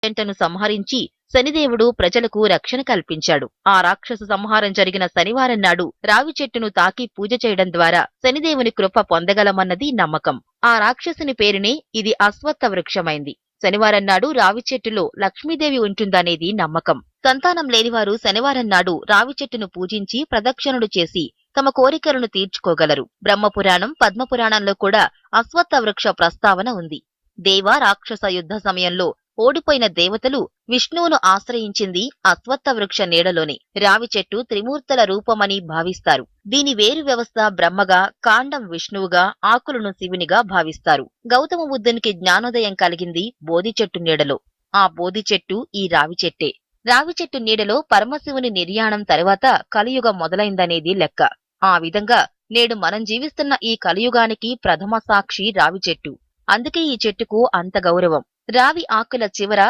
జంటను సంహరించి శనిదేవుడు ప్రజలకు రక్షణ కల్పించాడు. ఆ రాక్షస సంహారం జరిగిన శనివారం నాడు రావి చెట్టును తాకి పూజ చేయడం ద్వారా శనిదేవుని కృప పొందగలమన్నది నమ్మకం. ఆ రాక్షసుని పేరునే ఇది అశ్వత్థ వృక్షమైంది. శనివారం నాడు రావి చెట్టులో లక్ష్మీదేవి ఉంటుందనేది నమ్మకం. సంతానం లేనివారు శనివారం నాడు రావి చెట్టును పూజించి ప్రదక్షిణలు చేసి తమ కోరికలను తీర్చుకోగలరు. బ్రహ్మపురాణం, పద్మపురాణంలో కూడా అశ్వత్థ వృక్ష ప్రస్తావన ఉంది. దేవ రాక్షస యుద్ధ సమయంలో ఓడిపోయిన దేవతలు విష్ణువును ఆశ్రయించింది అశ్వత్థ వృక్ష నీడలోనే. రావి చెట్టు త్రిమూర్తుల రూపమని భావిస్తారు. దీని వేరు వ్యవస్థ బ్రహ్మగా, కాండం విష్ణువుగా, ఆకులను శివునిగా భావిస్తారు. గౌతమ బుద్ధునికి జ్ఞానోదయం కలిగింది బోధి చెట్టు నీడలో. ఆ బోధి చెట్టు ఈ రావి చెట్టే. రావి చెట్టు నీడలో పరమశివుని నిర్యాణం తరువాత కలియుగం మొదలైందనేది లెక్క. ఆ విధంగా నేడు మనం జీవిస్తున్న ఈ కలియుగానికి ప్రథమ సాక్షి రావి చెట్టు. అందుకే ఈ చెట్టుకు అంత గౌరవం. రావి ఆకుల చివర